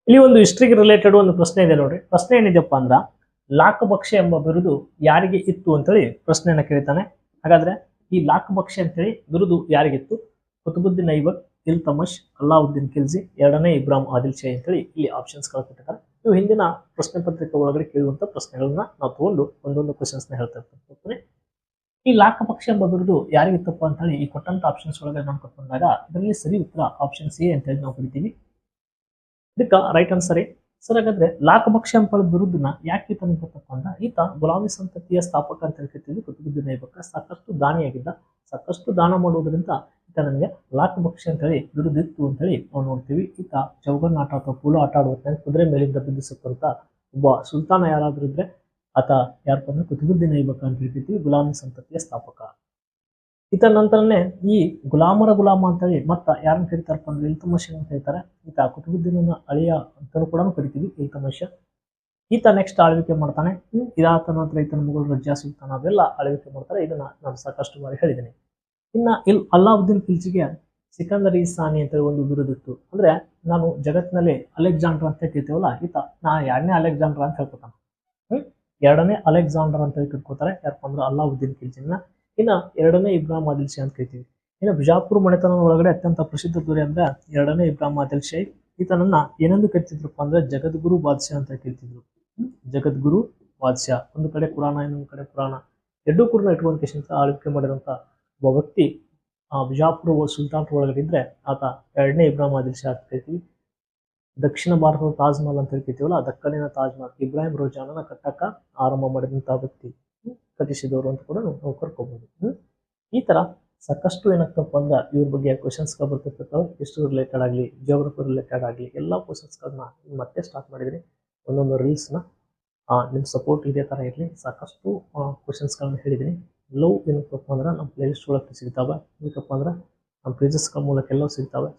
ಇಲ್ಲಿ ಒಂದು ಹಿಸ್ಟ್ರಿಗೆ ರಿಲೇಟೆಡ್ ಒಂದು ಪ್ರಶ್ನೆ ಇದೆ ನೋಡ್ರಿ. ಪ್ರಶ್ನೆ ಏನಿದೆಪ್ಪ ಅಂದ್ರ ಲಾಕಬಕ್ಷ ಎಂಬ ಬಿರುದು ಯಾರಿಗೆ ಇತ್ತು ಅಂತೇಳಿ ಪ್ರಶ್ನೆಯನ್ನ ಕೇಳ್ತಾನೆ. ಹಾಗಾದ್ರೆ ಈ ಲಾಕಬಕ್ಷ ಅಂತೇಳಿ ಬಿರುದು ಯಾರಿಗಿತ್ತು? ಕುತುಬುದ್ದೀನ್ ಐಬಕ್, ಇಲ್ತಮಶ್, ಅಲ್ಲಾವುದ್ದೀನ್ ಖಿಲ್ಜಿ, ಎರಡನೇ ಇಬ್ರಾಹಿಂ ಆದಿಲ್ ಶಾಹಿ ಅಂತೇಳಿ ಇಲ್ಲಿ ಆಪ್ಷನ್ಸ್ ಗಳು ಕೊಟ್ಟಿದ್ದಾರೆ. ಇವು ಹಿಂದಿನ ಪ್ರಶ್ನೆ ಪತ್ರಿಕೆ ಒಳಗಡೆ ಕೇಳುವಂತ ಪ್ರಶ್ನೆಗಳನ್ನ ನಾವು ತಗೊಂಡು ಒಂದೊಂದು ಕ್ವಶನ್ಸ್ ನ ಹೇಳ್ತಾ ಇರ್ತೀವಿ. ಈ ಲಾಕಪಕ್ಷ ಎಂಬ ಬಿರುದು ಯಾರಿಗಿತ್ತಪ್ಪ ಅಂತ ಹೇಳಿ ಈ ಕೊಟ್ಟಂತ ಆಪ್ಷನ್ಸ್ ಒಳಗಡೆ ನೋಡ್ಕೊಂಡು ಬಂದಾಗ ಇದರಲ್ಲಿ ಸರಿ ಉತ್ತರ ಆಪ್ಷನ್ ಸಿ ಅಂತ ಹೇಳಿ ನಾವು ಕರಿತೀವಿ. ಇದಕ್ಕ ರೈಟ್ ಆನ್ಸರ್ ಸರ್. ಹಾಗಾದ್ರೆ ಲಾಕಬಕ್ಷ ಎಂಬ ಬಿರುದನ್ನ ಯಾಕೆ ಈತ ಗೊತ್ತಪ್ಪ ಅಂದ್ರ ಈತ ಗುಲಾಮಿ ಸಂತತಿಯ ಸ್ಥಾಪಕ ಅಂತ ಹೇಳ್ತಿದ್ವಿ. ಕುತುಬುದ್ದೀನ್ ಐಬಕ್ ಸಾಕಷ್ಟು ದಾನಿಯಾಗಿದ್ದ. ಸಾಕಷ್ಟು ದಾನ ಮಾಡುವುದರಿಂದ ಈತ ನನಗೆ ಲಾಕಬಕ್ಷ ಅಂತ ಹೇಳಿ ಬಿರುದಿತ್ತು ಅಂತ ಹೇಳಿ ನಾವು ನೋಡ್ತೀವಿ. ಈತ ಚೌಗನ್ ಆಟ ಅಥವಾ ಪೂಲ ಆಟ ಆಡುವಂತ ಕುದುರೆ ಮೇಲಿಂದ ಬಿದ್ದಿಸಕ್ಕಂತ ಒಬ್ಬ ಸುಲ್ತಾನ ಯಾರಾದ್ರೂ ಇದ್ರೆ ಆತ ಯಾರಪ್ಪ ಅಂದ್ರೆ ಕುತುಬುದ್ದೀನ್ ಐಬಕ್ ಅಂತ ಹೇಳ್ತಿದ್ವಿ. ಗುಲಾಮಿ ಸಂತತಿಯ ಸ್ಥಾಪಕ. ಈತ ನಂತರನೇ ಈ ಗುಲಾಮರ ಗುಲಾಮ ಅಂತ ಹೇಳಿ ಮತ್ತ ಯಾರನ್ನ ಕರೀತಾರಪ್ಪ ಅಂದ್ರೆ ಇಲ್ತಮಶ್ ಅಂತ ಹೇಳ್ತಾರೆ. ಈತ ಕುತುಬುದ್ದೀನ್ ಅಳಿಯ ಅಂತಾನೂ ಕೂಡ ಕರಿತೀವಿ ಇಲ್ತಮಶ್. ಈತ ನೆಕ್ಸ್ಟ್ ಆಳ್ವಿಕೆ ಮಾಡ್ತಾನೆ. ಇದಾದ ನಂತರ ಈತನ ಮಗಳು ರಜ್ಜಾ ಸುಲ್ತಾನ ಅವೆಲ್ಲ ಆಳ್ವಿಕೆ ಮಾಡ್ತಾರೆ. ಇದನ್ನ ನಾನು ಸಾಕಷ್ಟು ಬಾರಿ ಹೇಳಿದ್ದೀನಿ. ಇನ್ನ ಅಲ್ಲಾವುದ್ದೀನ್ ಖಿಲ್ಜಿಗೆ ಸಿಕಂದರ್ ಈ ಸಾನಿ ಅಂತ ಹೇಳಿ ಒಂದು ಬಿರುದಿತ್ತು. ಅಂದ್ರೆ ನಾನು ಜಗತ್ತಿನಲ್ಲಿ ಅಲೆಕ್ಸಾಂಡರ್ ಅಂತ ಹೇಳ್ತೀವಲ್ಲ, ಈತ ನಾ ಎರಡನೇ ಅಲೆಕ್ಸಾಂಡರ್ ಅಂತ ಹೇಳ್ಕೊತಾನೆ. ಎರಡನೇ ಅಲೆಕ್ಸಾಂಡರ್ ಅಂತ ಹೇಳಿ ಕರ್ಕೋತಾರೆ. ಯಾರಪ್ಪ ಅಂದ್ರೆ ಅಲ್ಲಾವುದ್ದೀನ್ ಖಿಲ್ಜಿನ. ಇನ್ನ ಎರಡನೇ ಇಬ್ರಾಹಿಂ ಆದಿಲ್ ಶಾಹಿ ಅಂತ ಕರಿತೀವಿ. ಇನ್ನು ಬಿಜಾಪುರ ಮನೆತನದ ಒಳಗಡೆ ಅತ್ಯಂತ ಪ್ರಸಿದ್ಧ ದೊರೆ ಅಂದ್ರೆ ಎರಡನೇ ಇಬ್ರಾಹಿಂ ಆದಿಲ್ ಶಾಹಿ. ಈತನನ್ನ ಏನೆಂದು ಕರಿತಿದ್ರಪ್ಪ ಅಂದ್ರೆ ಜಗದ್ಗುರು ಬಾದ್ಶಾ ಅಂತ ಕರಿತಿದ್ರು. ಜಗದ್ಗುರು ಬಾದ್ಶಾ. ಒಂದು ಕಡೆ ಕುರಾನ, ಇನ್ನೊಂದು ಕಡೆ ಪುರಾಣ, ಎರಡೂ ಕೂಡ ಇಟ್ಕೊಂಡ್ ಆಳ್ವಿಕೆ ಮಾಡಿರುವಂತ ಒಬ್ಬ ವ್ಯಕ್ತಿ ಬಿಜಾಪುರ ಸುಲ್ತಾನ್ ಒಳಗಡೆ ಇದ್ರೆ ಆತ ಎರಡನೇ ಇಬ್ರಾಹಿಂ ಆದಿಲ್ ಶಾಹಿ ಅಂತ ಕರಿತೀವಿ. ದಕ್ಷಿಣ ಭಾರತದ ತಾಜ್ ಮಹಲ್ ಅಂತ ಹೇಳ್ತೀವಲ್ಲ, ದಕ್ಕನಿನ ತಾಜ್ ಮಹಲ್ ಇಬ್ರಾಹಿಂ ರೋಜಾನನ ಕಟ್ಟಕ ಆರಂಭ ಮಾಡಿದಂತಹ ವ್ಯಕ್ತಿ, ಕಟ್ಟಿಸಿದವರು ಅಂತ ಕೂಡ ನಾವು ಕರ್ಕೋಬಹುದು. ಈ ತರ ಸಾಕಷ್ಟು ಏನಾಗ್ತಪ್ಪ ಅಂದ್ರೆ ಇವ್ರ ಬಗ್ಗೆ ಕ್ವಶನ್ಸ್ ಬರ್ತಿರ್ತಾವೆ. ಹಿಸ್ಟ್ರಿ ರಿಲೇಟೆಡ್ ಆಗಲಿ, ಜಿಯೋಗ್ರಫಿ ರಿಲೇಟೆಡ್ ಆಗಲಿ ಎಲ್ಲಾ ಕ್ವಶನ್ಸ್ ಗಳನ್ನ ಮತ್ತೆ ಸ್ಟಾರ್ಟ್ ಮಾಡಿದ್ರಿ. ಒಂದೊಂದು ರೀಲ್ಸ್ ನ ನಿಮ್ ಸಪೋರ್ಟ್ ಇದೇ ತರ ಇರಲಿ. ಸಾಕಷ್ಟು ಕ್ವಶನ್ಸ್ ಗಳನ್ನ ಹೇಳಿದೀನಿ. ಎಲ್ಲವೂ ಏನಪ್ಪಾ ಅಂದ್ರೆ ನಮ್ಮ ಪ್ಲೇ ಲಿಸ್ಟ್ ಒಳಗೆ ಸಿಗ್ತಾವೆ. ಏನಕ್ಕಪ್ಪ ಅಂದ್ರೆ ನಮ್ಮ ಪೇಜಸ್ ಮೂಲಕ ಎಲ್ಲವೂ ಸಿಗ್ತಾವೆ.